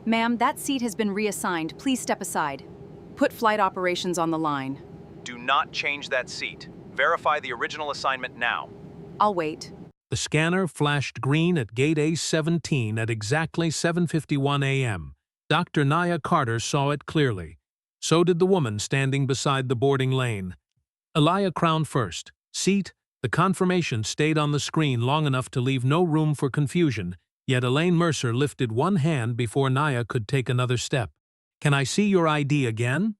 Ma'am, that seat has been reassigned. Please step aside. Put flight operations on the line. Do not change that seat. Verify the original assignment now. I'll wait. The scanner flashed green at gate A17 at exactly 7:51 a.m. Dr. Naya Carter saw it clearly. So did the woman standing beside the boarding lane. Elia crowned first. Seat. The confirmation stayed on the screen long enough to leave no room for confusion, yet Elaine Mercer lifted one hand before Naya could take another step. "Can I see your ID again?"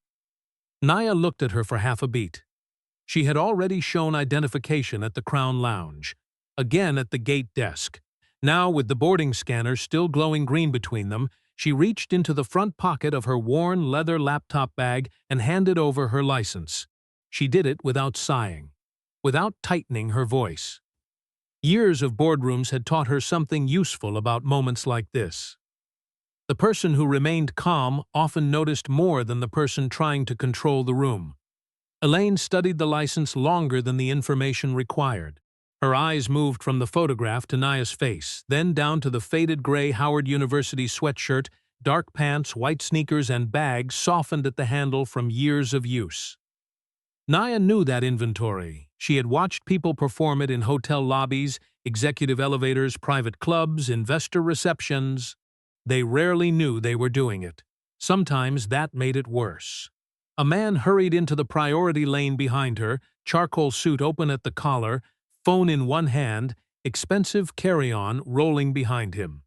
Naya looked at her for half a beat. She had already shown identification at the Crown Lounge, again at the gate desk. Now, with the boarding scanner still glowing green between them, she reached into the front pocket of her worn leather laptop bag and handed over her license. She did it without sighing, without tightening her voice. Years of boardrooms had taught her something useful about moments like this. The person who remained calm often noticed more than the person trying to control the room. Elaine studied the license longer than the information required. Her eyes moved from the photograph to Naya's face, then down to the faded gray Howard University sweatshirt, dark pants, white sneakers, and bag softened at the handle from years of use. Naya knew that inventory. She had watched people perform it in hotel lobbies, executive elevators, private clubs, investor receptions. They rarely knew they were doing it. Sometimes that made it worse. A man hurried into the priority lane behind her, charcoal suit open at the collar, phone in one hand, expensive carry-on rolling behind him.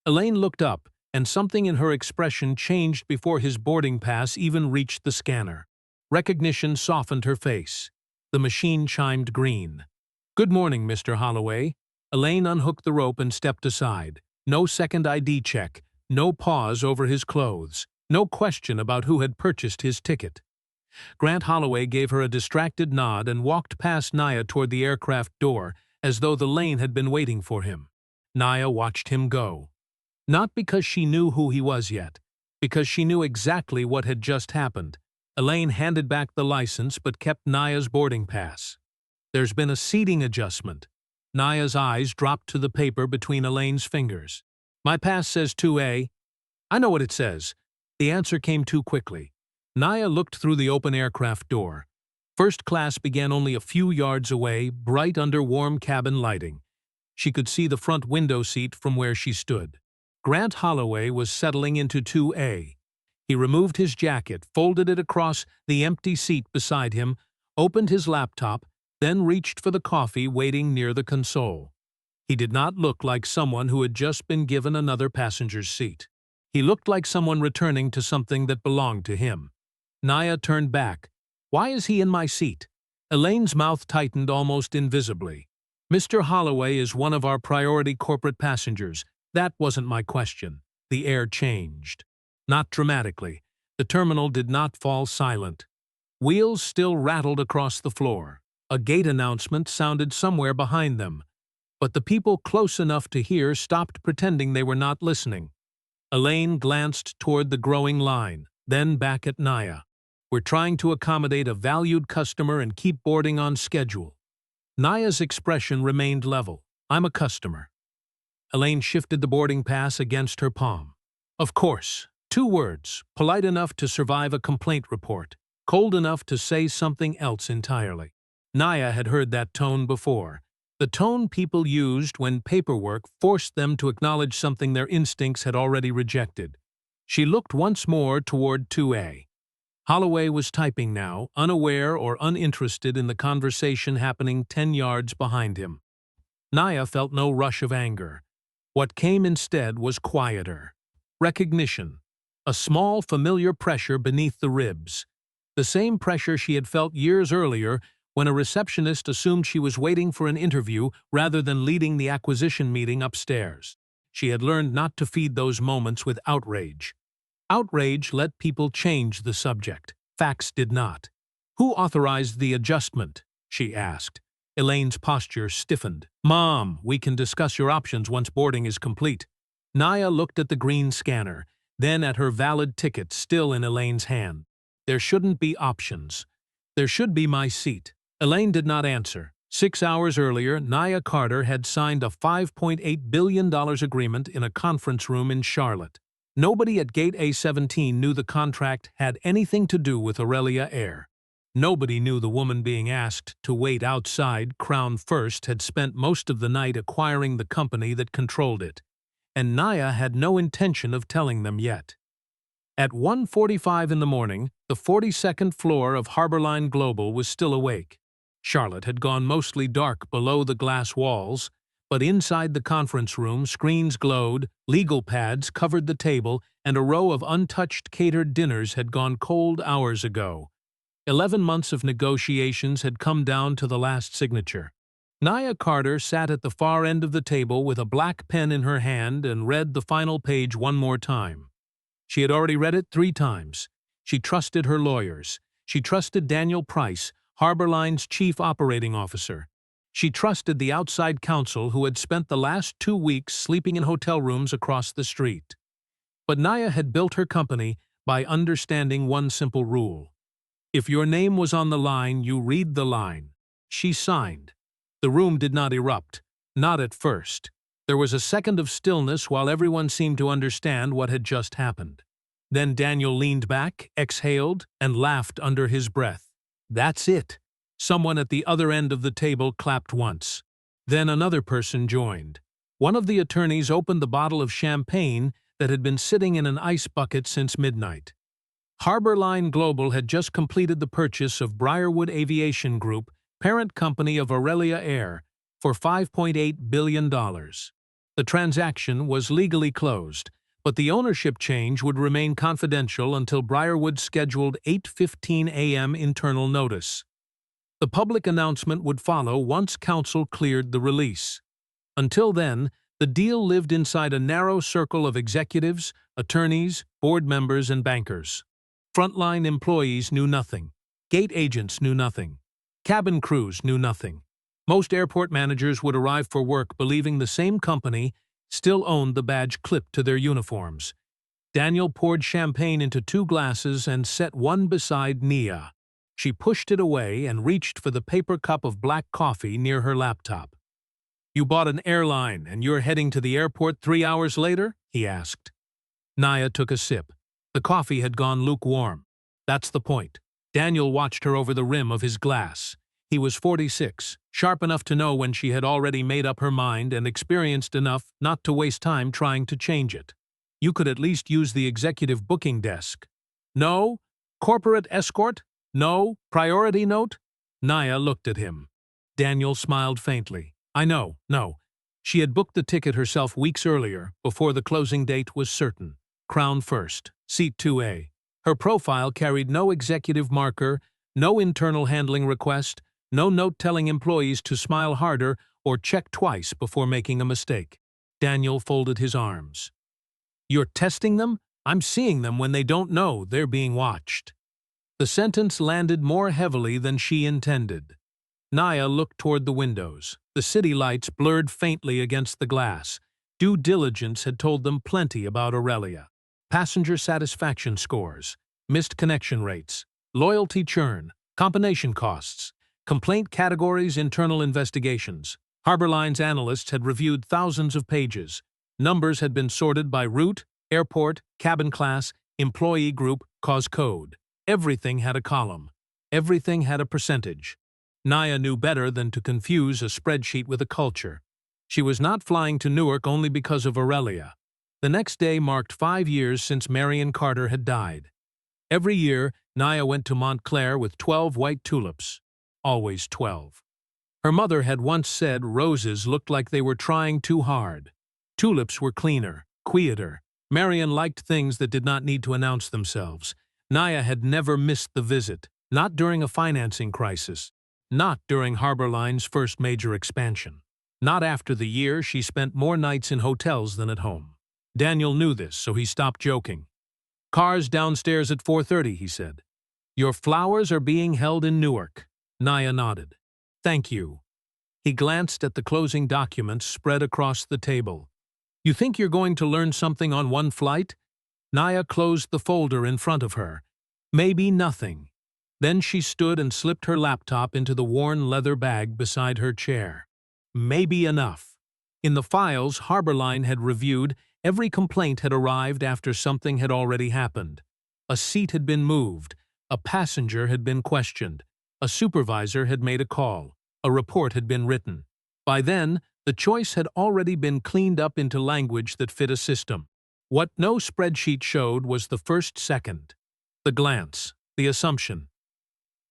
Elaine looked up, and something in her expression changed before his boarding pass even reached the scanner. Recognition softened her face. The machine chimed green. "Good morning, Mr. Holloway." Elaine unhooked the rope and stepped aside. No second ID check, no pause over his clothes, no question about who had purchased his ticket. Grant Holloway gave her a distracted nod and walked past Naya toward the aircraft door, as though the lane had been waiting for him. Naya watched him go. Not because she knew who he was yet, because she knew exactly what had just happened. Elaine handed back the license but kept Naya's boarding pass. "There's been a seating adjustment." Naya's eyes dropped to the paper between Elaine's fingers. "My pass says 2A. "I know what it says." The answer came too quickly. Naya looked through the open aircraft door. First class began only a few yards away, bright under warm cabin lighting. She could see the front window seat from where she stood. Grant Holloway was settling into 2A. He removed his jacket, folded it across the empty seat beside him, opened his laptop, then reached for the coffee waiting near the console. He did not look like someone who had just been given another passenger's seat. He looked like someone returning to something that belonged to him. Naya turned back. "Why is he in my seat?" Elaine's mouth tightened almost invisibly. "Mr. Holloway is one of our priority corporate passengers. That wasn't my question." The air changed. Not dramatically. The terminal did not fall silent. Wheels still rattled across the floor. A gate announcement sounded somewhere behind them. But the people close enough to hear stopped pretending they were not listening. Elaine glanced toward the growing line, then back at Naya. "We're trying to accommodate a valued customer and keep boarding on schedule." Naya's expression remained level. "I'm a customer." Elaine shifted the boarding pass against her palm. "Of course." 2 words, polite enough to survive a complaint report, cold enough to say something else entirely. Naya had heard that tone before. The tone people used when paperwork forced them to acknowledge something their instincts had already rejected. She looked once more toward 2A. Holloway was typing now, unaware or uninterested in the conversation happening 10 yards behind him. Naya felt no rush of anger. What came instead was quieter. Recognition. A small, familiar pressure beneath the ribs. The same pressure she had felt years earlier when a receptionist assumed she was waiting for an interview rather than leading the acquisition meeting upstairs. She had learned not to feed those moments with outrage. Outrage let people change the subject. Facts did not. "Who authorized the adjustment?" she asked. Elaine's posture stiffened. "Mom, we can discuss your options once boarding is complete." Naya looked at the green scanner, then at her valid ticket still in Elaine's hand. "There shouldn't be options. There should be my seat." Elaine did not answer. 6 hours earlier, Naya Carter had signed a $5.8 billion agreement in a conference room in Charlotte. Nobody at Gate A17 knew the contract had anything to do with Aurelia Air. Nobody knew the woman being asked to wait outside Crown First had spent most of the night acquiring the company that controlled it, and Naya had no intention of telling them yet. At 1:45 in the morning, the 42nd floor of Harborline Global was still awake. Charlotte had gone mostly dark below the glass walls, but inside the conference room screens glowed, legal pads covered the table, and a row of untouched catered dinners had gone cold hours ago. 11 months of negotiations had come down to the last signature. Naya Carter sat at the far end of the table with a black pen in her hand and read the final page one more time. She had already read it 3 times. She trusted her lawyers. She trusted Daniel Price, Harborline's chief operating officer. She trusted the outside counsel who had spent the last 2 weeks sleeping in hotel rooms across the street. But Naya had built her company by understanding one simple rule. If your name was on the line, you read the line. She signed. The room did not erupt. Not at first. There was a second of stillness while everyone seemed to understand what had just happened. Then Daniel leaned back, exhaled, and laughed under his breath. That's it. Someone at the other end of the table clapped once. Then another person joined. One of the attorneys opened the bottle of champagne that had been sitting in an ice bucket since midnight. Harborline Global had just completed the purchase of Briarwood Aviation Group, parent company of Aurelia Air, for $5.8 billion. The transaction was legally closed, but the ownership change would remain confidential until Briarwood's scheduled 8:15 a.m. internal notice. The public announcement would follow once counsel cleared the release. Until then, the deal lived inside a narrow circle of executives, attorneys, board members, and bankers. Frontline employees knew nothing. Gate agents knew nothing. Cabin crews knew nothing. Most airport managers would arrive for work believing the same company still owned the badge clipped to their uniforms. Daniel poured champagne into 2 glasses and set one beside Nia. She pushed it away and reached for the paper cup of black coffee near her laptop. "You bought an airline and you're heading to the airport 3 hours later?" he asked. Nia took a sip. The coffee had gone lukewarm. That's the point. Daniel watched her over the rim of his glass. He was 46, sharp enough to know when she had already made up her mind and experienced enough not to waste time trying to change it. You could at least use the executive booking desk. No? Corporate escort? No? Priority note? Nia looked at him. Daniel smiled faintly. I know, no. She had booked the ticket herself weeks earlier, before the closing date was certain. Crown First, Seat 2A. Her profile carried no executive marker, no internal handling request, no note telling employees to smile harder or check twice before making a mistake. Daniel folded his arms. You're testing them? I'm seeing them when they don't know they're being watched. The sentence landed more heavily than she intended. Nia looked toward the windows. The city lights blurred faintly against the glass. Due diligence had told them plenty about Aurelia. Passenger satisfaction scores, missed connection rates, loyalty churn, combination costs, complaint categories, internal investigations. Harborline's analysts had reviewed thousands of pages. Numbers had been sorted by route, airport, cabin class, employee group, cause code. Everything had a column. Everything had a percentage. Nia knew better than to confuse a spreadsheet with a culture. She was not flying to Newark only because of Aurelia. The next day marked 5 years since Marion Carter had died. Every year, Nia went to Montclair with 12 white tulips. Always 12. Her mother had once said roses looked like they were trying too hard. Tulips were cleaner, quieter. Marion liked things that did not need to announce themselves. Nia had never missed the visit, not during a financing crisis, not during Harborline's first major expansion, not after the year she spent more nights in hotels than at home. Daniel knew this, so he stopped joking. Cars downstairs at 4:30, he said. Your flowers are being held in Newark. Nia nodded. Thank you. He glanced at the closing documents spread across the table. You think you're going to learn something on one flight? Nia closed the folder in front of her. Maybe nothing. Then she stood and slipped her laptop into the worn leather bag beside her chair. Maybe enough. In the files Harborline had reviewed, Every complaint had arrived after something had already happened. A seat had been moved, a passenger had been questioned, a supervisor had made a call, a report had been written. By then, the choice had already been cleaned up into language that fit a system. What no spreadsheet showed was the first second, the glance, the assumption.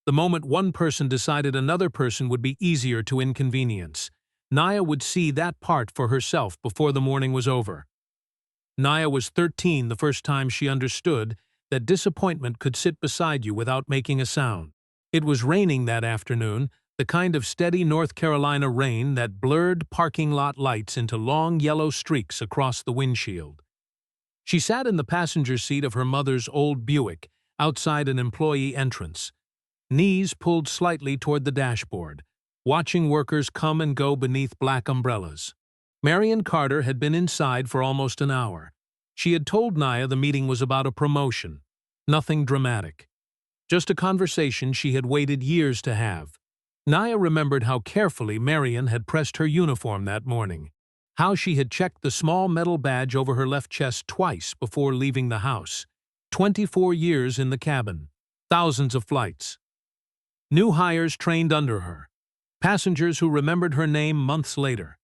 The moment one person decided another person would be easier to inconvenience, Naya would see that part for herself before the morning was over. Naya was 13 the first time she understood that disappointment could sit beside you without making a sound. It was raining that afternoon, the kind of steady North Carolina rain that blurred parking lot lights into long yellow streaks across the windshield. She sat in the passenger seat of her mother's old Buick, outside an employee entrance, knees pulled slightly toward the dashboard, watching workers come and go beneath black umbrellas. Marion Carter had been inside for almost an hour. She had told Naya the meeting was about a promotion. Nothing dramatic. Just a conversation she had waited years to have. Naya remembered how carefully Marion had pressed her uniform that morning, how she had checked the small metal badge over her left chest twice before leaving the house. 24 years in the cabin. Thousands of flights. New hires trained under her. Passengers who remembered her name months later.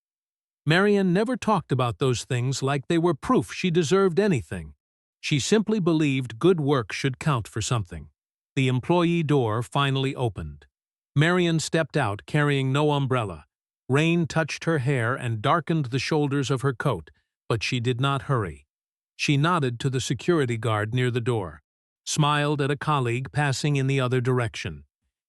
Marion never talked about those things like they were proof she deserved anything. She simply believed good work should count for something. The employee door finally opened. Marion stepped out carrying no umbrella. Rain touched her hair and darkened the shoulders of her coat, but she did not hurry. She nodded to the security guard near the door, smiled at a colleague passing in the other direction,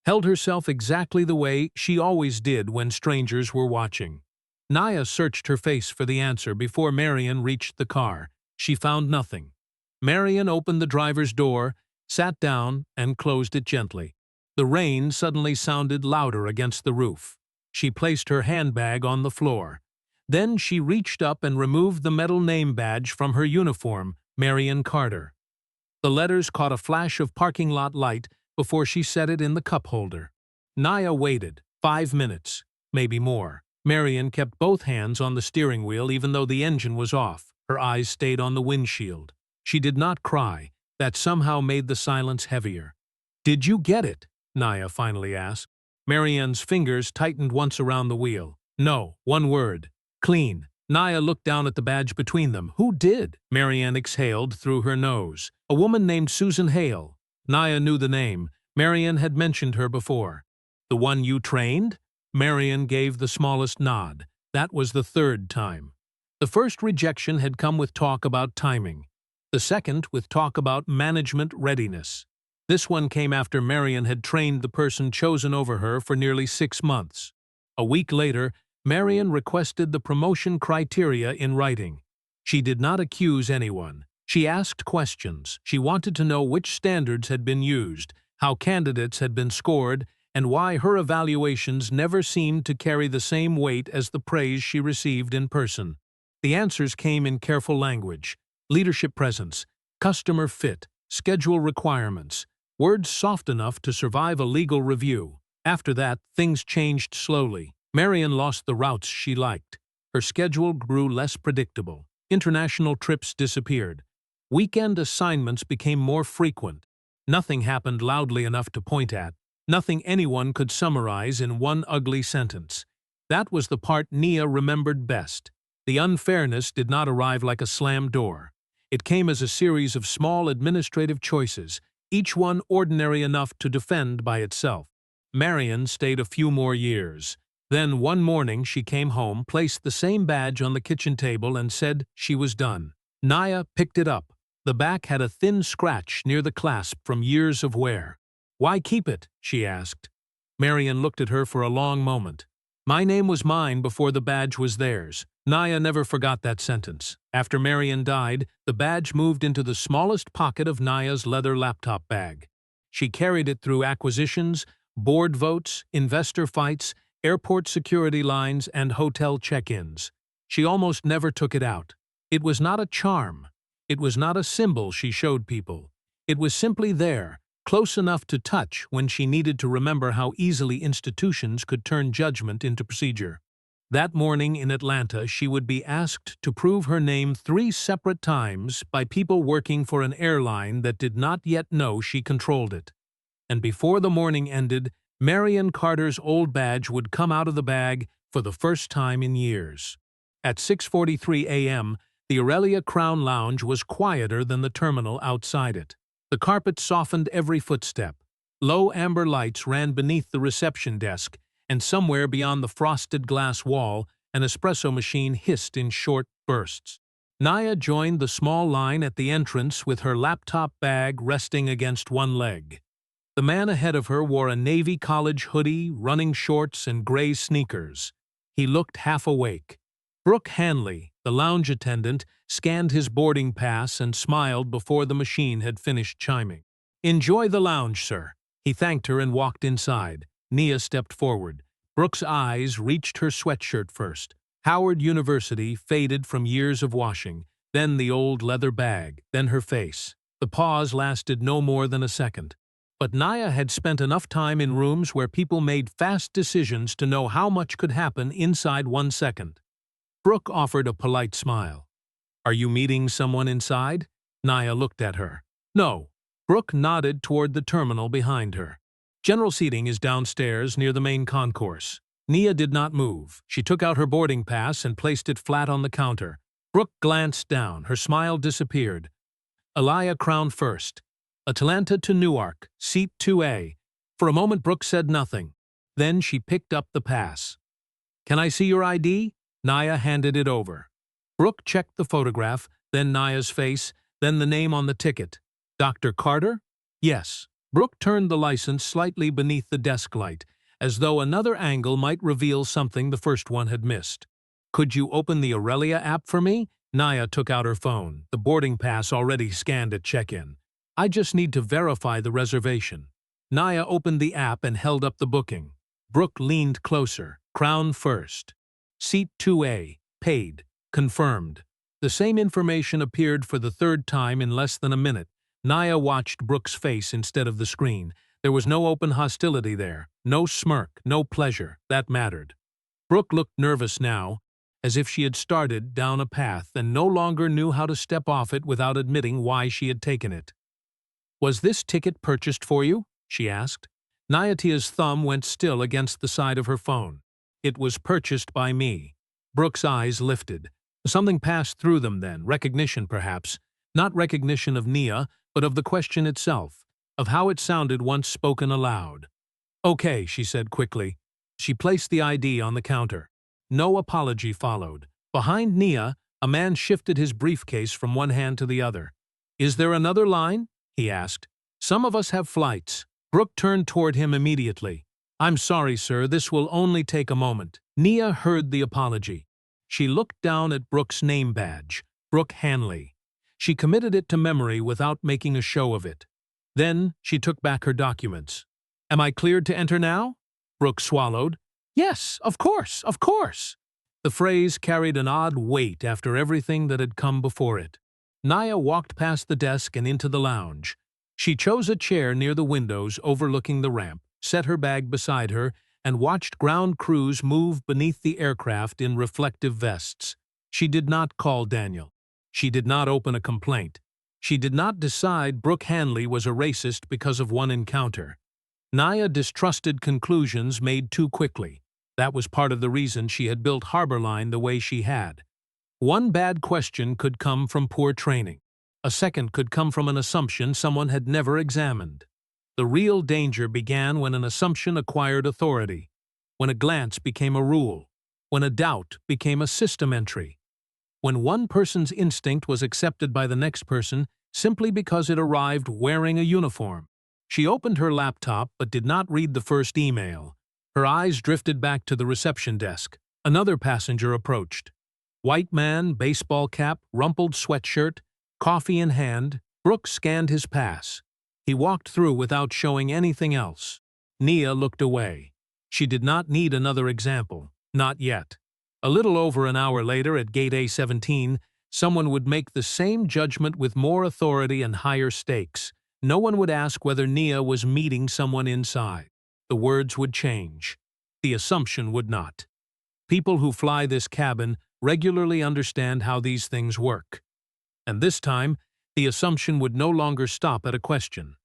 held herself exactly the way she always did when strangers were watching. Naya searched her face for the answer before Marion reached the car. She found nothing. Marion opened the driver's door, sat down, and closed it gently. The rain suddenly sounded louder against the roof. She placed her handbag on the floor. Then she reached up and removed the metal name badge from her uniform, Marion Carter. The letters caught a flash of parking lot light before she set it in the cup holder. Naya waited, 5 minutes, maybe more. Marion kept both hands on the steering wheel even though the engine was off. Her eyes stayed on the windshield. She did not cry. That somehow made the silence heavier. "Did you get it?" Naya finally asked. Marianne's fingers tightened once around the wheel. "No, one word. Clean." Naya looked down at the badge between them. "Who did?" Marianne exhaled through her nose. "A woman named Susan Hale." Naya knew the name. Marianne had mentioned her before. "The one you trained?" Marianne gave the smallest nod. That was the third time. The first rejection had come with talk about timing. The second with talk about management readiness. This one came after Marion had trained the person chosen over her for nearly 6 months. A week later, Marion requested the promotion criteria in writing. She did not accuse anyone. She asked questions. She wanted to know which standards had been used, how candidates had been scored, and why her evaluations never seemed to carry the same weight as the praise she received in person. The answers came in careful language. Leadership presence, customer fit, schedule requirements, words soft enough to survive a legal review. After that, things changed slowly. Marion lost the routes she liked. Her schedule grew less predictable. International trips disappeared. Weekend assignments became more frequent. Nothing happened loudly enough to point at. Nothing anyone could summarize in one ugly sentence. That was the part Nia remembered best. The unfairness did not arrive like a slammed door. It came as a series of small administrative choices, each one ordinary enough to defend by itself. Marion stayed a few more years. Then one morning she came home, placed the same badge on the kitchen table, and said she was done. Naya picked it up. The back had a thin scratch near the clasp from years of wear. "Why keep it?" she asked. Marion looked at her for a long moment. "My name was mine before the badge was theirs." Naya never forgot that sentence. After Marion died, the badge moved into the smallest pocket of Naya's leather laptop bag. She carried it through acquisitions, board votes, investor fights, airport security lines, and hotel check-ins. She almost never took it out. It was not a charm. It was not a symbol she showed people. It was simply there, close enough to touch when she needed to remember how easily institutions could turn judgment into procedure. That morning in Atlanta, she would be asked to prove her name 3 separate times by people working for an airline that did not yet know she controlled it. And before the morning ended, Marion Carter's old badge would come out of the bag for the first time in years. At 6:43 a.m., the Aurelia Crown Lounge was quieter than the terminal outside it. The carpet softened every footstep. Low amber lights ran beneath the reception desk, and somewhere beyond the frosted glass wall, an espresso machine hissed in short bursts. Naya joined the small line at the entrance with her laptop bag resting against one leg. The man ahead of her wore a Navy college hoodie, running shorts, and gray sneakers. He looked half awake. Brooke Hanley, the lounge attendant, scanned his boarding pass and smiled before the machine had finished chiming. "Enjoy the lounge, sir." He thanked her and walked inside. Nia stepped forward. Brooke's eyes reached her sweatshirt first. Howard University faded from years of washing, then the old leather bag, then her face. The pause lasted no more than a second. But Naya had spent enough time in rooms where people made fast decisions to know how much could happen inside 1 second. Brooke offered a polite smile. "Are you meeting someone inside?" Naya looked at her. "No." Brooke nodded toward the terminal behind her. "General seating is downstairs near the main concourse." Nia did not move. She took out her boarding pass and placed it flat on the counter. Brooke glanced down. Her smile disappeared. "Aurelia Crown first. Atlanta to Newark, seat 2A. For a moment Brooke said nothing. Then she picked up the pass. "Can I see your ID?" Naya handed it over. Brooke checked the photograph, then Naya's face, then the name on the ticket. "Dr. Carter?" "Yes." Brooke turned the license slightly beneath the desk light, as though another angle might reveal something the first one had missed. "Could you open the Aurelia app for me?" Naya took out her phone, the boarding pass already scanned at check-in. "I just need to verify the reservation." Naya opened the app and held up the booking. Brooke leaned closer. "Crown first. Seat 2A. Paid. Confirmed." The same information appeared for the third time in less than a minute. Naya watched Brooke's face instead of the screen. There was no open hostility there, no smirk, no pleasure. That mattered. Brooke looked nervous now, as if she had started down a path and no longer knew how to step off it without admitting why she had taken it. "Was this ticket purchased for you?" she asked. Nayatia's thumb went still against the side of her phone. "It was purchased by me." Brooke's eyes lifted. Something passed through them then, recognition perhaps. Not recognition of Nia, but of the question itself, of how it sounded once spoken aloud. "Okay," she said quickly. She placed the ID on the counter. No apology followed. Behind Nia, a man shifted his briefcase from one hand to the other. "Is there another line?" he asked. "Some of us have flights." Brooke turned toward him immediately. "I'm sorry, sir, this will only take a moment." Nia heard the apology. She looked down at Brooke's name badge, Brooke Hanley. She committed it to memory without making a show of it. Then she took back her documents. "Am I cleared to enter now?" Brooke swallowed. "Yes, of course, of course." The phrase carried an odd weight after everything that had come before it. Naya walked past the desk and into the lounge. She chose a chair near the windows overlooking the ramp, set her bag beside her, and watched ground crews move beneath the aircraft in reflective vests. She did not call Daniel. She did not open a complaint. She did not decide Brooke Hanley was a racist because of one encounter. Naya distrusted conclusions made too quickly. That was part of the reason she had built Harborline the way she had. One bad question could come from poor training. A second could come from an assumption someone had never examined. The real danger began when an assumption acquired authority, when a glance became a rule, when a doubt became a system entry, when one person's instinct was accepted by the next person simply because it arrived wearing a uniform. She opened her laptop but did not read the first email. Her eyes drifted back to the reception desk. Another passenger approached. White man, baseball cap, rumpled sweatshirt, coffee in hand. Brooke scanned his pass. He walked through without showing anything else. Nia looked away. She did not need another example. Not yet. A little over an hour later, at Gate A17, someone would make the same judgment with more authority and higher stakes. No one would ask whether Nia was meeting someone inside. The words would change. The assumption would not. People who fly this cabin regularly understand how these things work. And this time, the assumption would no longer stop at a question.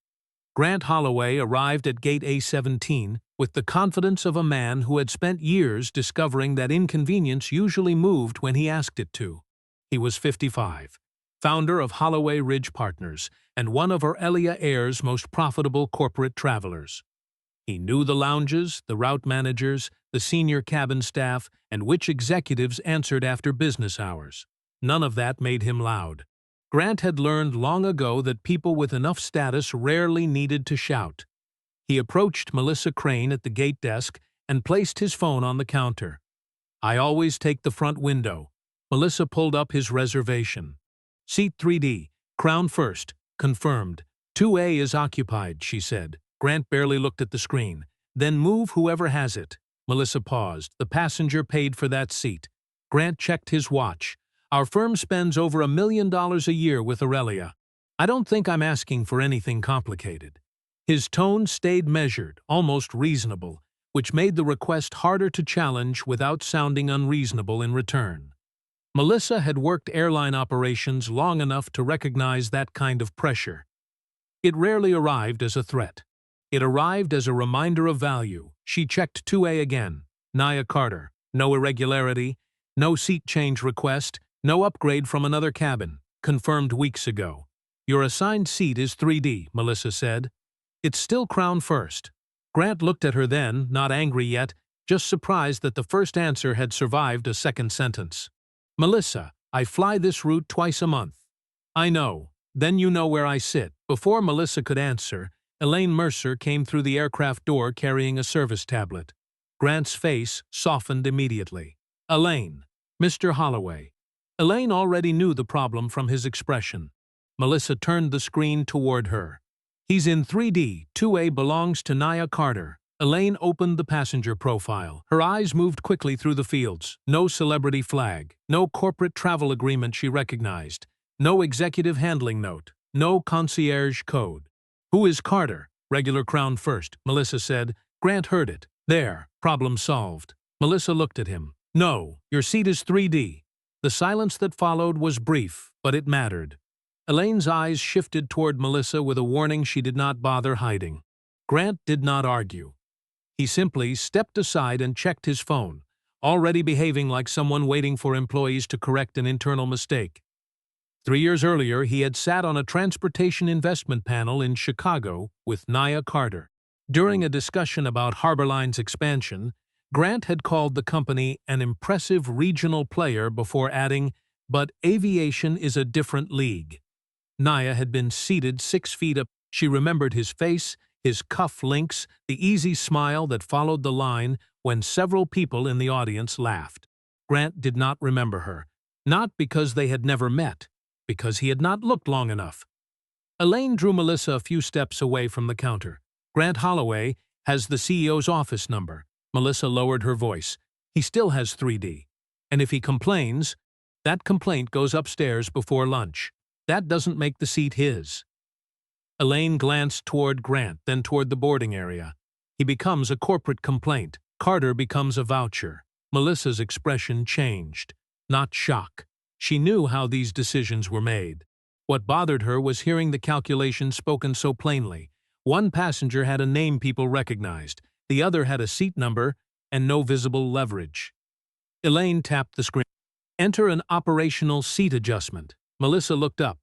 Grant Holloway arrived at Gate A17 with the confidence of a man who had spent years discovering that inconvenience usually moved when he asked it to. He was 55, founder of Holloway Ridge Partners, and one of Aurelia Air's most profitable corporate travelers. He knew the lounges, the route managers, the senior cabin staff, and which executives answered after business hours. None of that made him loud. Grant had learned long ago that people with enough status rarely needed to shout. He approached Melissa Crane at the gate desk and placed his phone on the counter. "I always take the front window." Melissa pulled up his reservation. "Seat 3D, crown first, confirmed. 2A is occupied," she said. Grant barely looked at the screen. "Then move whoever has it." Melissa paused. "The passenger paid for that seat." Grant checked his watch. "Our firm spends over $1 million a year with Aurelia. I don't think I'm asking for anything complicated." His tone stayed measured, almost reasonable, which made the request harder to challenge without sounding unreasonable in return. Melissa had worked airline operations long enough to recognize that kind of pressure. It rarely arrived as a threat. It arrived as a reminder of value. She checked 2A again. "Nia Carter. No irregularity. No seat change request. No upgrade from another cabin. Confirmed weeks ago." "Your assigned seat is 3D, Melissa said. "It's still crown first." Grant looked at her then, not angry yet, just surprised that the first answer had survived a second sentence. "Melissa, I fly this route twice a month." "I know. Then you know where I sit." Before Melissa could answer, Elaine Mercer came through the aircraft door carrying a service tablet. Grant's face softened immediately. "Elaine, Mr. Holloway." Elaine already knew the problem from his expression. Melissa turned the screen toward her. "He's in 3D. 2A belongs to Nia Carter." Elaine opened the passenger profile. Her eyes moved quickly through the fields. No celebrity flag. No corporate travel agreement she recognized. No executive handling note. No concierge code. "Who is Carter?" "Regular crown first," Melissa said. Grant heard it. "There. Problem solved." Melissa looked at him. "No, your seat is 3D. The silence that followed was brief, but it mattered. Elaine's eyes shifted toward Melissa with a warning she did not bother hiding. Grant did not argue. He simply stepped aside and checked his phone, already behaving like someone waiting for employees to correct an internal mistake. 3 years earlier, he had sat on a transportation investment panel in Chicago with Nia Carter. During a discussion about Harborline's expansion, Grant had called the company an impressive regional player before adding, "But aviation is a different league." Nia had been seated 6 feet up. She remembered his face, his cuff links, the easy smile that followed the line when several people in the audience laughed. Grant did not remember her, not because they had never met, because he had not looked long enough. Elaine drew Melissa a few steps away from the counter. "Grant Holloway has the CEO's office number." Melissa lowered her voice. "He still has 3D. And if he complains, that complaint goes upstairs before lunch. That doesn't make the seat his." Elaine glanced toward Grant, then toward the boarding area. "He becomes a corporate complaint. Carter becomes a voucher." Melissa's expression changed. Not shock. She knew how these decisions were made. What bothered her was hearing the calculations spoken so plainly. One passenger had a name people recognized, the other had a seat number and no visible leverage. Elaine tapped the screen. "Enter an operational seat adjustment." Melissa looked up.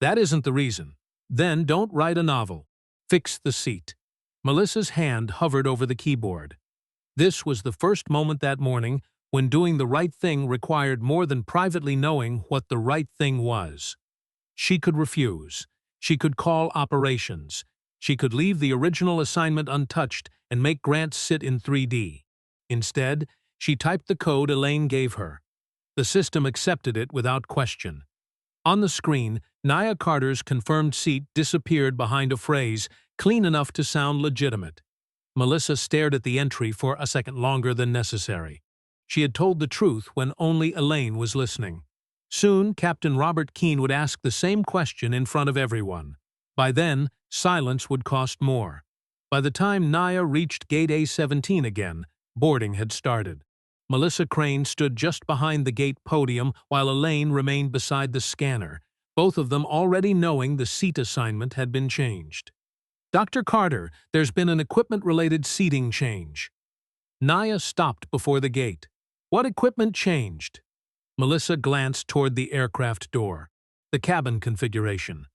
"That isn't the reason." "Then don't write a novel. Fix the seat." Melissa's hand hovered over the keyboard. This was the first moment that morning when doing the right thing required more than privately knowing what the right thing was. She could refuse. She could call operations. She could leave the original assignment untouched and make Grant sit in 3D. Instead, she typed the code Elaine gave her. The system accepted it without question. On the screen, Nia Carter's confirmed seat disappeared behind a phrase clean enough to sound legitimate. Melissa stared at the entry for a second longer than necessary. She had told the truth when only Elaine was listening. Soon, Captain Robert Keene would ask the same question in front of everyone. By then, silence would cost more. By the time Nia reached Gate A17 again, boarding had started. Melissa Crane stood just behind the gate podium while Elaine remained beside the scanner, both of them already knowing the seat assignment had been changed. "Dr. Carter, there's been an equipment-related seating change." Naya stopped before the gate. "What equipment changed?" Melissa glanced toward the aircraft door. "The cabin configuration."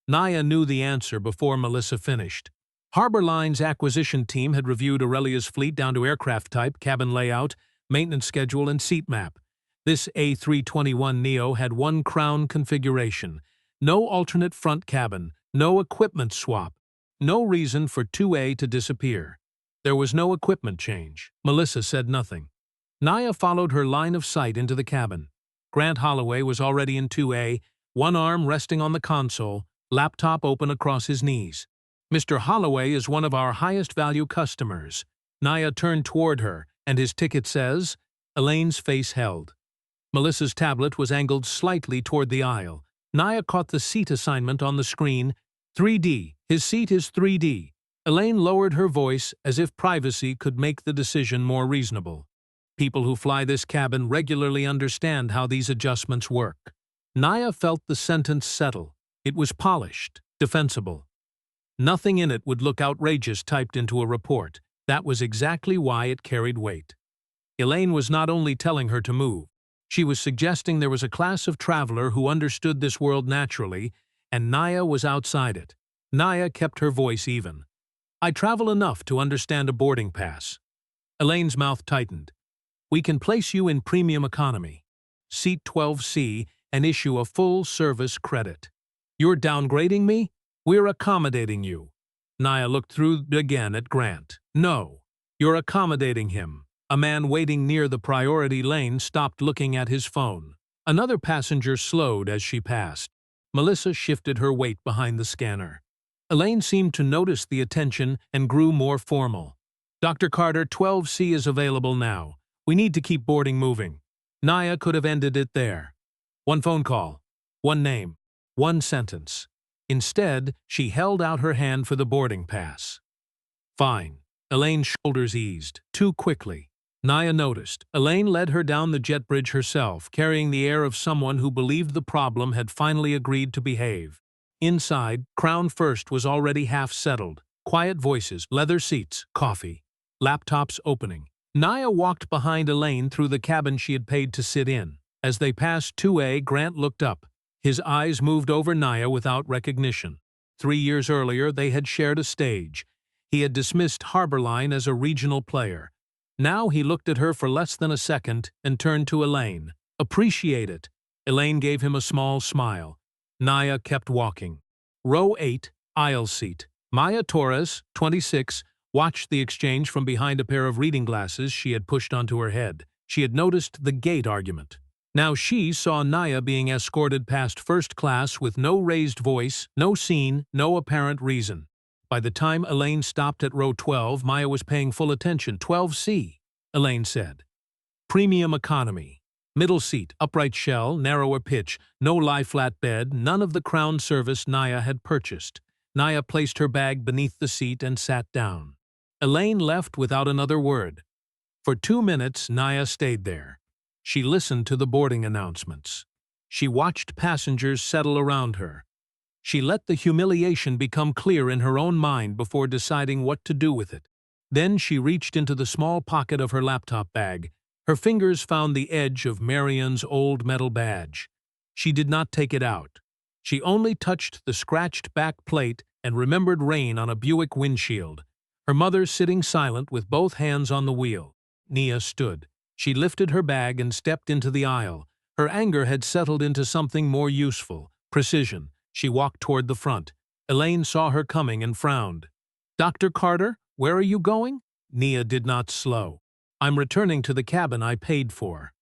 Naya knew the answer before Melissa finished. Harbor Line's acquisition team had reviewed Aurelia's fleet down to aircraft type, cabin layout, maintenance schedule, and seat map. This A321neo had one crown configuration. No alternate front cabin, no equipment swap, no reason for 2A to disappear. There was no equipment change. Melissa said nothing. Naya followed her line of sight into the cabin. Grant Holloway was already in 2A, one arm resting on the console, laptop open across his knees. "Mr. Holloway is one of our highest value customers." Naya turned toward her, "And his ticket says?" Elaine's face held. Melissa's tablet was angled slightly toward the aisle. Naya caught the seat assignment on the screen. 3D. His seat is 3D. Elaine lowered her voice as if privacy could make the decision more reasonable. "People who fly this cabin regularly understand how these adjustments work." Naya felt the sentence settle. It was polished, defensible. Nothing in it would look outrageous typed into a report. That was exactly why it carried weight. Elaine was not only telling her to move. She was suggesting there was a class of traveler who understood this world naturally, and Naya was outside it. Naya kept her voice even. "I travel enough to understand a boarding pass." Elaine's mouth tightened. "We can place you in premium economy, seat 12C, and issue a full-service credit." "You're downgrading me? We're accommodating you." Naya looked through again at Grant. "No, you're accommodating him." A man waiting near the priority lane stopped looking at his phone. Another passenger slowed as she passed. Melissa shifted her weight behind the scanner. Elaine seemed to notice the attention and grew more formal. "Dr. Carter, 12C is available now. We need to keep boarding moving." Naya could have ended it there. One phone call, one name, one sentence. Instead, she held out her hand for the boarding pass. "Fine." Elaine's shoulders eased, too quickly. Naya noticed. Elaine led her down the jet bridge herself, carrying the air of someone who believed the problem had finally agreed to behave. Inside, Crown First was already half settled. Quiet voices, leather seats, coffee, laptops opening. Naya walked behind Elaine through the cabin she had paid to sit in. As they passed 2A, Grant looked up. His eyes moved over Naya without recognition. 3 years earlier, they had shared a stage. He had dismissed Harbor Line as a regional player. Now he looked at her for less than a second and turned to Elaine. "Appreciate it." Elaine gave him a small smile. Naya kept walking. Row 8, aisle seat. Maya Torres, 26, watched the exchange from behind a pair of reading glasses she had pushed onto her head. She had noticed the gate argument. Now she saw Naya being escorted past first class with no raised voice, no scene, no apparent reason. By the time Elaine stopped at row 12, Maya was paying full attention. 12C, Elaine said. Premium economy. Middle seat, upright shell, narrower pitch, no lie-flat bed, none of the Crown service Naya had purchased. Naya placed her bag beneath the seat and sat down. Elaine left without another word. For 2 minutes, Naya stayed there. She listened to the boarding announcements. She watched passengers settle around her. She let the humiliation become clear in her own mind before deciding what to do with it. Then she reached into the small pocket of her laptop bag. Her fingers found the edge of Marion's old metal badge. She did not take it out. She only touched the scratched back plate and remembered rain on a Buick windshield. Her mother sitting silent with both hands on the wheel. Nia stood. She lifted her bag and stepped into the aisle. Her anger had settled into something more useful, precision. She walked toward the front. Elaine saw her coming and frowned. "Dr. Carter, where are you going?" Nia did not slow. "I'm returning to the cabin I paid for."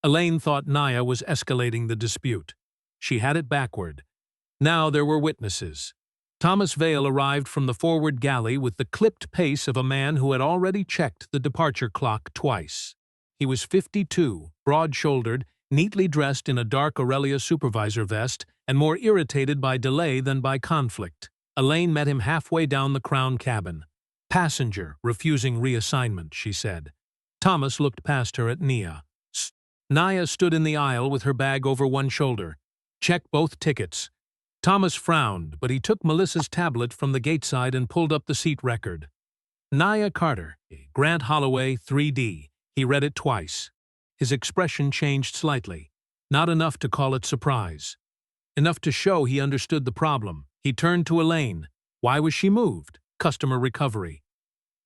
Elaine thought Naya was escalating the dispute. She had it backward. Now there were witnesses. Thomas Vale arrived from the forward galley with the clipped pace of a man who had already checked the departure clock twice. He was 52, broad-shouldered, neatly dressed in a dark Aurelia supervisor vest, and more irritated by delay than by conflict. Elaine met him halfway down the Crown cabin. "Passenger, refusing reassignment," she said. Thomas looked past her at Nia. Naya stood in the aisle with her bag over one shoulder. Check both tickets. Thomas frowned, but he took Melissa's tablet from the gate side and pulled up the seat record. Naya Carter, Grant Holloway, 3D. He read it twice. His expression changed slightly. Not enough to call it surprise. Enough to show he understood the problem. He turned to Elaine. Why was she moved? Customer recovery.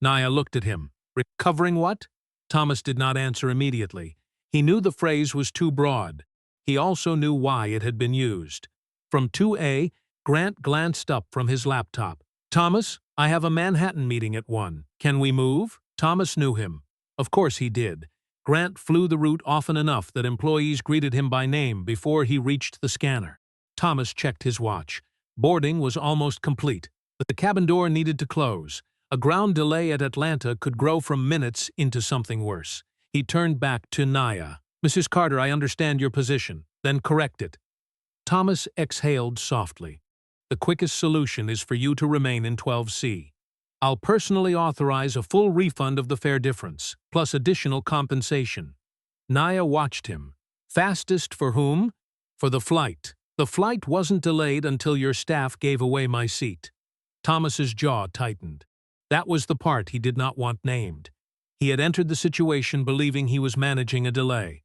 Naya looked at him. Recovering what? Thomas did not answer immediately. He knew the phrase was too broad. He also knew why it had been used. From 2A, Grant glanced up from his laptop. Thomas, I have a Manhattan meeting at 1. Can we move? Thomas knew him. Of course he did. Grant flew the route often enough that employees greeted him by name before he reached the scanner. Thomas checked his watch. Boarding was almost complete. The cabin door needed to close. A ground delay at Atlanta could grow from minutes into something worse. He turned back to Naya. Mrs. Carter, I understand your position. Then correct it. Thomas exhaled softly. The quickest solution is for you to remain in 12C. I'll personally authorize a full refund of the fare difference, plus additional compensation. Naya watched him. Fastest for whom? For the flight. The flight wasn't delayed until your staff gave away my seat. Thomas's jaw tightened. That was the part he did not want named. He had entered the situation believing he was managing a delay.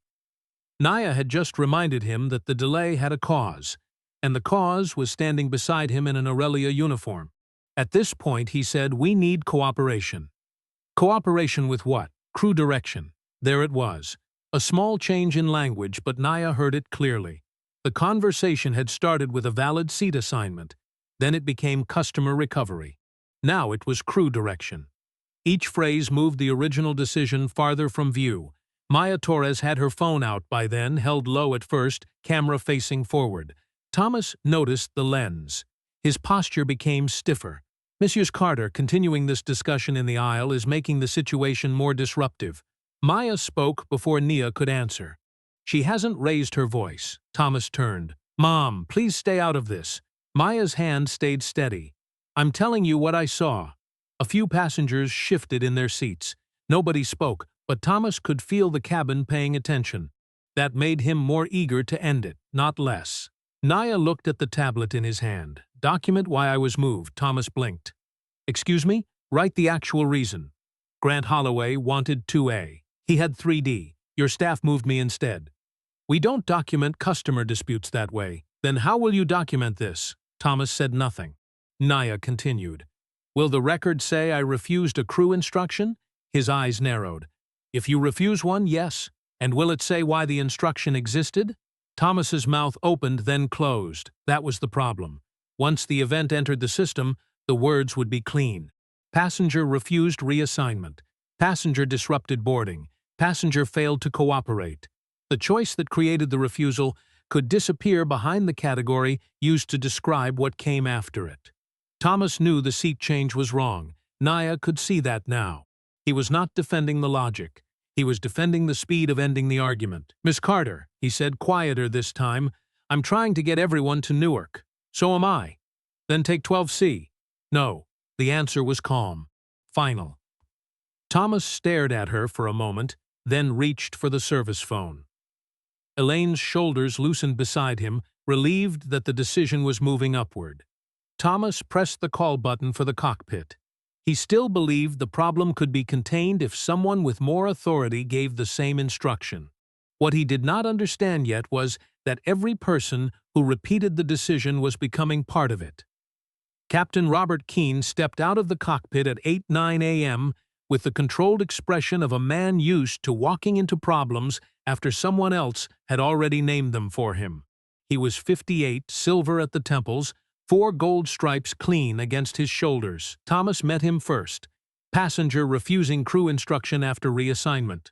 Naya had just reminded him that the delay had a cause, and the cause was standing beside him in an Aurelia uniform. At this point, he said, we need cooperation. Cooperation with what? Crew direction. There it was. A small change in language, but Naya heard it clearly. The conversation had started with a valid seat assignment. Then it became customer recovery. Now it was crew direction. Each phrase moved the original decision farther from view. Maya Torres had her phone out by then, held low at first, camera facing forward. Thomas noticed the lens. His posture became stiffer. Mrs. Carter, continuing this discussion in the aisle, is making the situation more disruptive. Maya spoke before Nia could answer. She hasn't raised her voice. Thomas turned. Mom, please stay out of this. Maya's hand stayed steady. I'm telling you what I saw. A few passengers shifted in their seats. Nobody spoke, but Thomas could feel the cabin paying attention. That made him more eager to end it, not less. Naya looked at the tablet in his hand. Document why I was moved. Thomas blinked. Excuse me? Write the actual reason. Grant Holloway wanted 2A. He had 3D. Your staff moved me instead. We don't document customer disputes that way. Then how will you document this? Thomas said nothing. Naya continued. Will the record say I refused a crew instruction? His eyes narrowed. If you refuse one, yes. And will it say why the instruction existed? Thomas's mouth opened, then closed. That was the problem. Once the event entered the system, the words would be clean. Passenger refused reassignment. Passenger disrupted boarding. Passenger failed to cooperate. The choice that created the refusal could disappear behind the category used to describe what came after it. Thomas knew the seat change was wrong. Naya could see that now. He was not defending the logic. He was defending the speed of ending the argument. Miss Carter, he said, quieter this time, I'm trying to get everyone to Newark. So am I. Then take 12C. No. The answer was calm. Final. Thomas stared at her for a moment, then reached for the service phone. Elaine's shoulders loosened beside him, relieved that the decision was moving upward. Thomas pressed the call button for the cockpit. He still believed the problem could be contained if someone with more authority gave the same instruction. What he did not understand yet was that every person who repeated the decision was becoming part of it. Captain Robert Keene stepped out of the cockpit at 8:09 a.m. with the controlled expression of a man used to walking into problems after someone else had already named them for him. He was 58, silver at the temples, 4 gold stripes clean against his shoulders. Thomas met him first. Passenger refusing crew instruction after reassignment.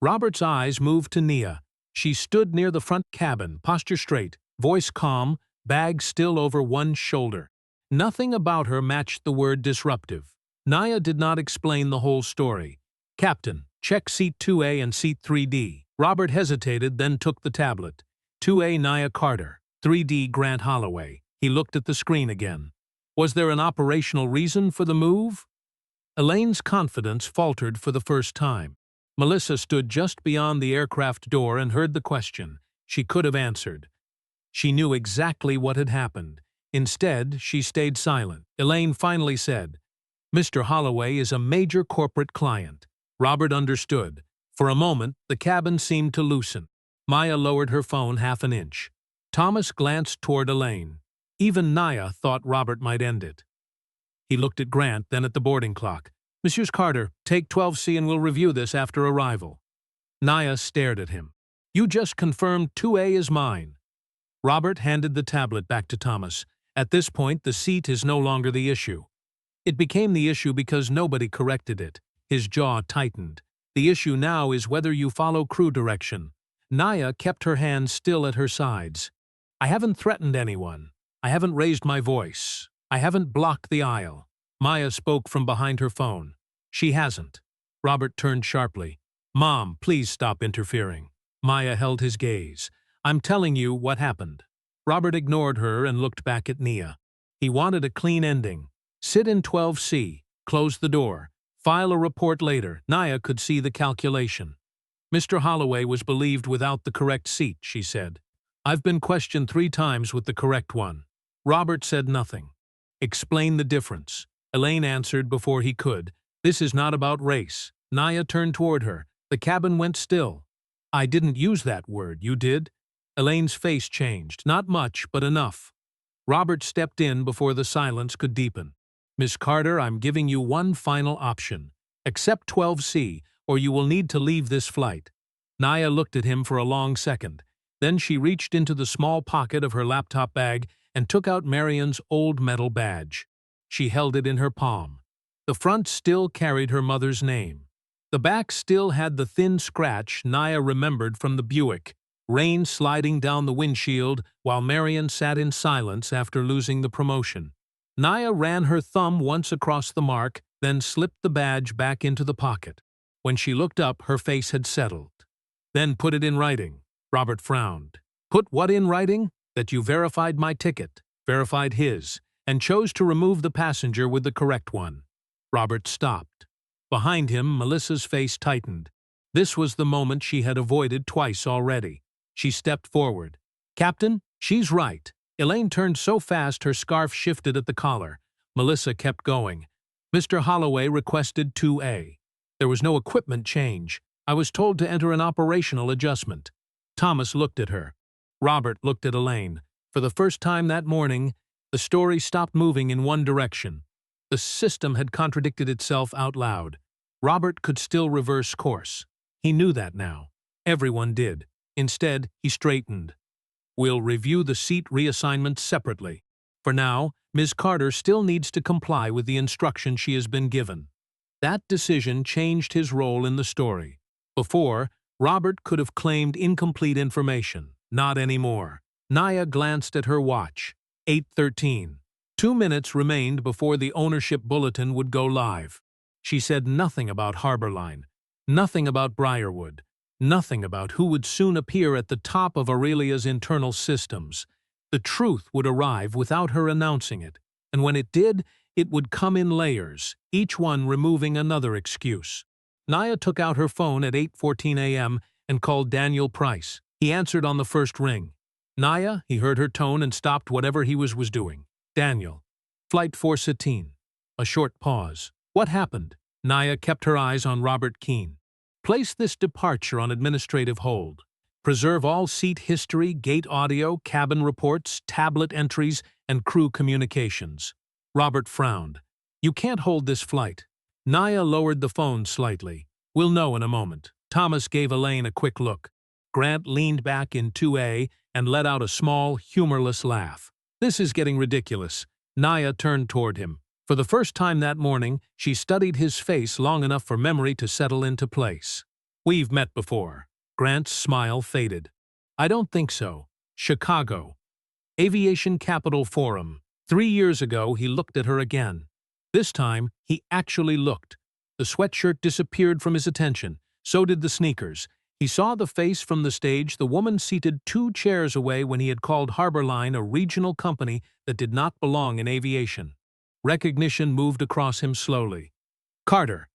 Robert's eyes moved to Nia. She stood near the front cabin, posture straight, voice calm, bag still over one shoulder. Nothing about her matched the word disruptive. Naya did not explain the whole story. Captain, check seat 2A and seat 3D. Robert hesitated, then took the tablet. 2A Naya Carter, 3D Grant Holloway. He looked at the screen again. Was there an operational reason for the move? Elaine's confidence faltered for the first time. Melissa stood just beyond the aircraft door and heard the question. She could have answered. She knew exactly what had happened. Instead, she stayed silent. Elaine finally said, "Mr. Holloway is a major corporate client." Robert understood. For a moment, the cabin seemed to loosen. Maya lowered her phone half an inch. Thomas glanced toward Elaine. Even Naya thought Robert might end it. He looked at Grant, then at the boarding clock. "Messrs. Carter, take 12C and we'll review this after arrival." Naya stared at him. "You just confirmed 2A is mine." Robert handed the tablet back to Thomas. At this point, the seat is no longer the issue. It became the issue because nobody corrected it. His jaw tightened. The issue now is whether you follow crew direction. Naya kept her hands still at her sides. "I haven't threatened anyone. I haven't raised my voice. I haven't blocked the aisle." Maya spoke from behind her phone. "She hasn't." Robert turned sharply. "Mom, please stop interfering." Maya held his gaze. "I'm telling you what happened." Robert ignored her and looked back at Nia. He wanted a clean ending. Sit in 12C, close the door, file a report later. Nia could see the calculation. "Mr. Holloway was believed without the correct seat," she said. "I've been questioned 3 times with the correct one." Robert said nothing. "Explain the difference." Elaine answered before he could. "This is not about race." Nia turned toward her. The cabin went still. "I didn't use that word, you did?" Elaine's face changed. "Not much, but enough." Robert stepped in before the silence could deepen. "Miss Carter, I'm giving you one final option. Accept 12C, or you will need to leave this flight." Nia looked at him for a long second. Then she reached into the small pocket of her laptop bag and took out Marion's old metal badge. She held it in her palm. The front still carried her mother's name. The back still had the thin scratch Nia remembered from the Buick, rain sliding down the windshield while Marion sat in silence after losing the promotion. Nia ran her thumb once across the mark, then slipped the badge back into the pocket. When she looked up, her face had settled. "Then put it in writing." Robert frowned. "Put what in writing?" "That you verified my ticket, verified his, and chose to remove the passenger with the correct one." Robert stopped. Behind him, Melissa's face tightened. This was the moment she had avoided twice already. She stepped forward. "Captain, she's right." Elaine turned so fast her scarf shifted at the collar. Melissa kept going. "Mr. Holloway requested 2A. There was no equipment change. I was told to enter an operational adjustment." Thomas looked at her. Robert looked at Elaine. For the first time that morning, the story stopped moving in one direction. The system had contradicted itself out loud. Robert could still reverse course. He knew that now. Everyone did. Instead, he straightened. "We'll review the seat reassignments separately. For now, Ms. Carter still needs to comply with the instructions she has been given." That decision changed his role in the story. Before, Robert could have claimed incomplete information. Not anymore. Nia glanced at her watch. 8:13. 2 minutes remained before the ownership bulletin would go live. She said nothing about Harborline, nothing about Briarwood, nothing about who would soon appear at the top of Aurelia's internal systems. The truth would arrive without her announcing it, and when it did, it would come in layers, each one removing another excuse. Nia took out her phone at 8:14 a.m. and called Daniel Price. He answered on the first ring. "Nia," he heard her tone and stopped whatever he was doing. "Daniel. Flight 417. A short pause. "What happened?" Nia kept her eyes on Robert Keane. "Place this departure on administrative hold. Preserve all seat history, gate audio, cabin reports, tablet entries, and crew communications." Robert frowned. "You can't hold this flight." Nia lowered the phone slightly. "We'll know in a moment." Thomas gave Elaine a quick look. Grant leaned back in 2A and let out a small, humorless laugh. "This is getting ridiculous." Nia turned toward him. For the first time that morning, she studied his face long enough for memory to settle into place. "We've met before." Grant's smile faded. "I don't think so. Chicago. Aviation Capital Forum." 3 years ago, he looked at her again. This time, he actually looked. The sweatshirt disappeared from his attention. So did the sneakers. He saw the face from the stage, the woman seated 2 chairs away when he had called Harborline a regional company that did not belong in aviation. Recognition moved across him slowly. "Carter."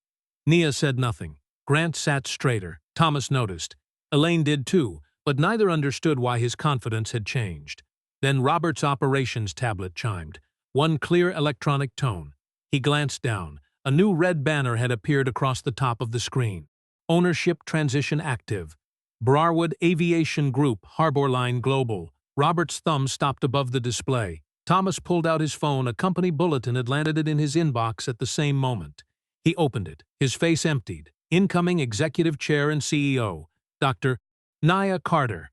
Nia said nothing. Grant sat straighter. Thomas noticed. Elaine did too, but neither understood why his confidence had changed. Then Robert's operations tablet chimed. One clear electronic tone. He glanced down. A new red banner had appeared across the top of the screen. Ownership transition active. Brarwood Aviation Group, Harbor Line Global. Robert's thumb stopped above the display. Thomas pulled out his phone. A company bulletin had landed in his inbox at the same moment. He opened it. His face emptied. Incoming Executive Chair and CEO, Dr. Naya Carter.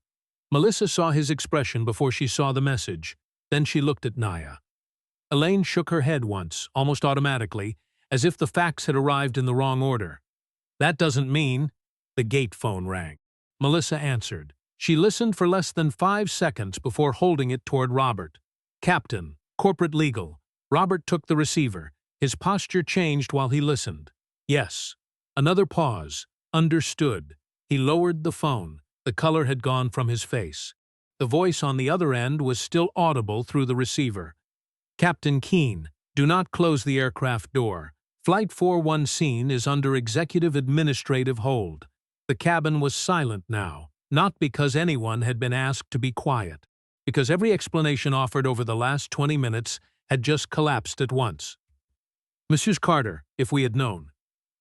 Melissa saw his expression before she saw the message. Then she looked at Naya. Elaine shook her head once, almost automatically, as if the facts had arrived in the wrong order. That doesn't mean... The gate phone rang. Melissa answered. She listened for less than 5 seconds before holding it toward Robert. Captain, Corporate Legal. Robert took the receiver. His posture changed while he listened. Yes. Another pause. Understood. He lowered the phone. The color had gone from his face. The voice on the other end was still audible through the receiver. Captain Keene, do not close the aircraft door. Flight 410 is under executive administrative hold. The cabin was silent now, not because anyone had been asked to be quiet, because every explanation offered over the last 20 minutes had just collapsed at once. Mrs. Carter, if we had known.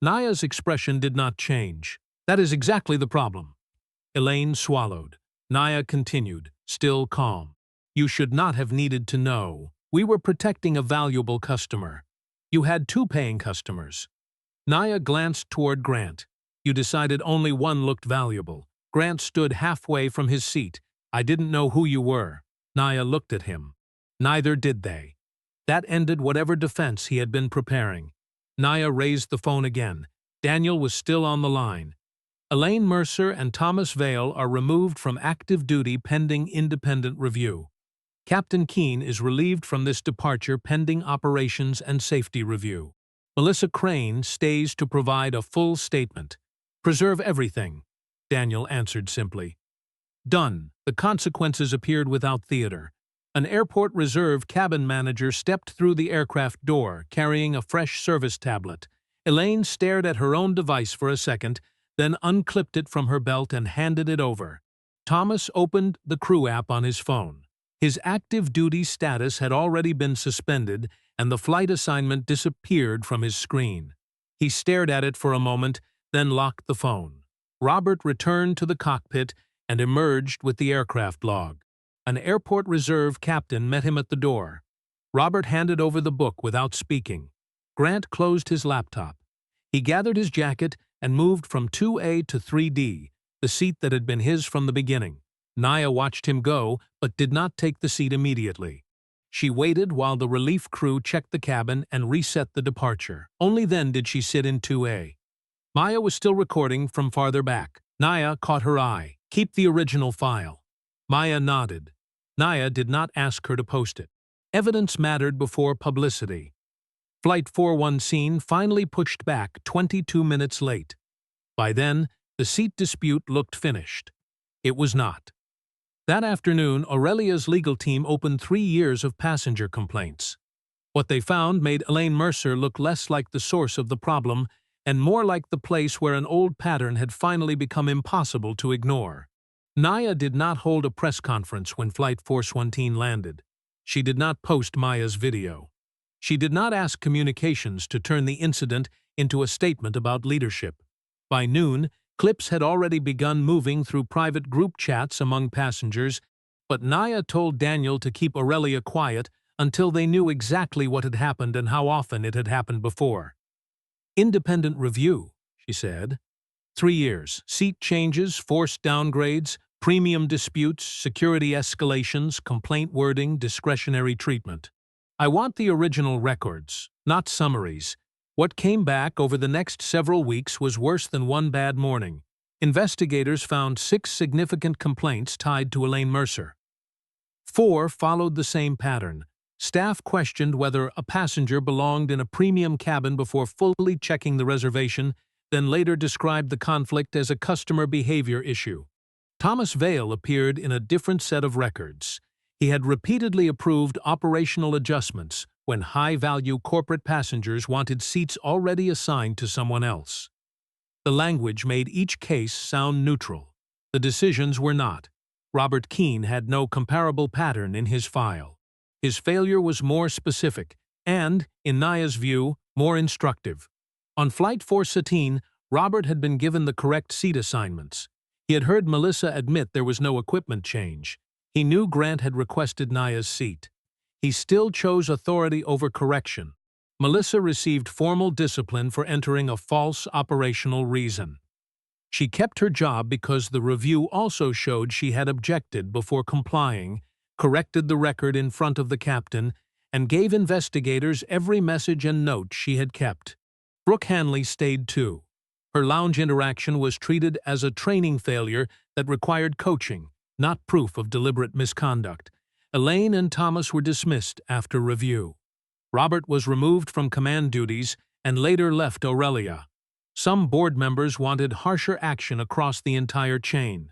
Naya's expression did not change. That is exactly the problem. Elaine swallowed. Naya continued, still calm. You should not have needed to know. We were protecting a valuable customer. You had 2 paying customers. Naya glanced toward Grant. You decided only one looked valuable. Grant stood halfway from his seat. I didn't know who you were. Naya looked at him. Neither did they. That ended whatever defense he had been preparing. Naya raised the phone again. Daniel was still on the line. Elaine Mercer and Thomas Vale are removed from active duty pending independent review. Captain Keene is relieved from this departure pending operations and safety review. Melissa Crane stays to provide a full statement. Preserve everything, Daniel answered simply. Done. The consequences appeared without theater. An airport reserve cabin manager stepped through the aircraft door, carrying a fresh service tablet. Elaine stared at her own device for a second, then unclipped it from her belt and handed it over. Thomas opened the crew app on his phone. His active duty status had already been suspended, and the flight assignment disappeared from his screen. He stared at it for a moment, then locked the phone. Robert returned to the cockpit and emerged with the aircraft log. An airport reserve captain met him at the door. Robert handed over the book without speaking. Grant closed his laptop. He gathered his jacket and moved from 2A to 3D, the seat that had been his from the beginning. Naya watched him go, but did not take the seat immediately. She waited while the relief crew checked the cabin and reset the departure. Only then did she sit in 2A. Maya was still recording from farther back. Naya caught her eye. Keep the original file. Maya nodded. Naya did not ask her to post it. Evidence mattered before publicity. Flight 410 finally pushed back 22 minutes late. By then, the seat dispute looked finished. It was not. That afternoon, Aurelia's legal team opened 3 years of passenger complaints. What they found made Elaine Mercer look less like the source of the problem and more like the place where an old pattern had finally become impossible to ignore. Naya did not hold a press conference when Flight 410 landed. She did not post Maya's video. She did not ask communications to turn the incident into a statement about leadership. By noon, clips had already begun moving through private group chats among passengers, but Naya told Daniel to keep Aurelia quiet until they knew exactly what had happened and how often it had happened before. Independent review, she said. 3 years, seat changes, forced downgrades, premium disputes, security escalations, complaint wording, discretionary treatment. I want the original records, not summaries. What came back over the next several weeks was worse than one bad morning. Investigators found 6 significant complaints tied to Elaine Mercer. 4 followed the same pattern. Staff questioned whether a passenger belonged in a premium cabin before fully checking the reservation, then later described the conflict as a customer behavior issue. Thomas Vale appeared in a different set of records. He had repeatedly approved operational adjustments when high-value corporate passengers wanted seats already assigned to someone else. The language made each case sound neutral. The decisions were not. Robert Keene had no comparable pattern in his file. His failure was more specific and, in Naya's view, more instructive. On Flight 417, Robert had been given the correct seat assignments. He had heard Melissa admit there was no equipment change. He knew Grant had requested Naya's seat. He still chose authority over correction. Melissa received formal discipline for entering a false operational reason. She kept her job because the review also showed she had objected before complying, corrected the record in front of the captain, and gave investigators every message and note she had kept. Brooke Hanley stayed too. Her lounge interaction was treated as a training failure that required coaching, not proof of deliberate misconduct. Elaine and Thomas were dismissed after review. Robert was removed from command duties and later left Aurelia. Some board members wanted harsher action across the entire chain.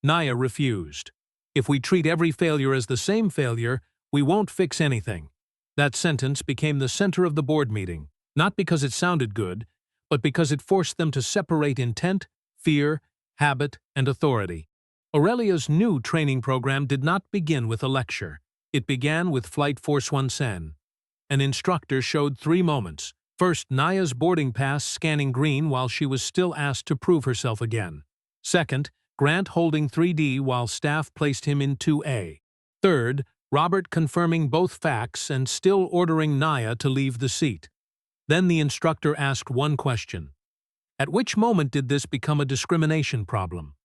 Naya refused. "If we treat every failure as the same failure, we won't fix anything." That sentence became the center of the board meeting, not because it sounded good, but because it forced them to separate intent, fear, habit, and authority. Aurelia's new training program did not begin with a lecture. It began with Flight 417. An instructor showed 3 moments. First, Naya's boarding pass scanning green while she was still asked to prove herself again. Second, Grant holding 3D while staff placed him in 2A. Third, Robert confirming both facts and still ordering Naya to leave the seat. Then the instructor asked one question. At which moment did this become a discrimination problem?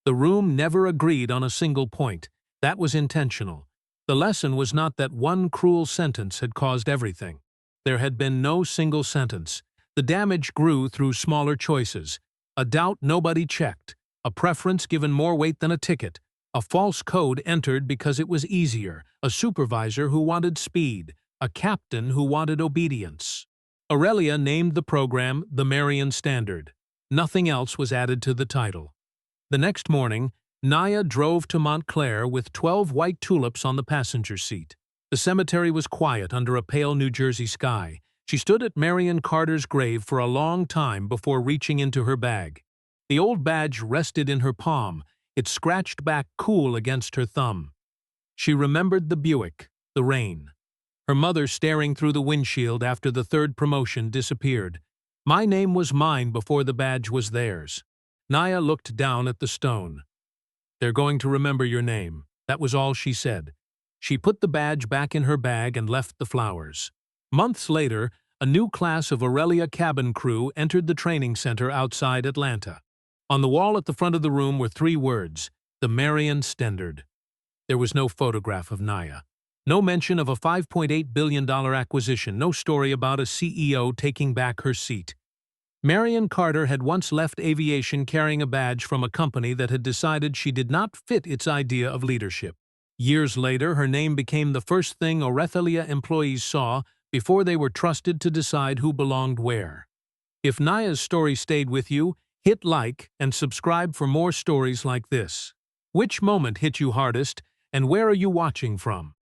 The room never agreed on a single point. That was intentional. The lesson was not that one cruel sentence had caused everything. There had been no single sentence. The damage grew through smaller choices. A doubt nobody checked. A preference given more weight than a ticket. A false code entered because it was easier. A supervisor who wanted speed. A captain who wanted obedience. Aurelia named the program the Marion Standard. Nothing else was added to the title. The next morning, Naya drove to Montclair with 12 white tulips on the passenger seat. The cemetery was quiet under a pale New Jersey sky. She stood at Marion Carter's grave for a long time before reaching into her bag. The old badge rested in her palm, its scratched back cool against her thumb. She remembered the Buick, the rain. Her mother staring through the windshield after the 3rd promotion disappeared. My name was mine before the badge was theirs. Naya looked down at the stone. They're going to remember your name. That was all she said. She put the badge back in her bag and left the flowers. Months later, a new class of Aurelia cabin crew entered the training center outside Atlanta. On the wall at the front of the room were 3 words, the Marion Standard. There was no photograph of Naya. No mention of a $5.8 billion acquisition, no story about a CEO taking back her seat. Marion Carter had once left aviation carrying a badge from a company that had decided she did not fit its idea of leadership. Years later, her name became the first thing Aurelia employees saw before they were trusted to decide who belonged where. If Naya's story stayed with you, hit like and subscribe for more stories like this. Which moment hit you hardest, and where are you watching from?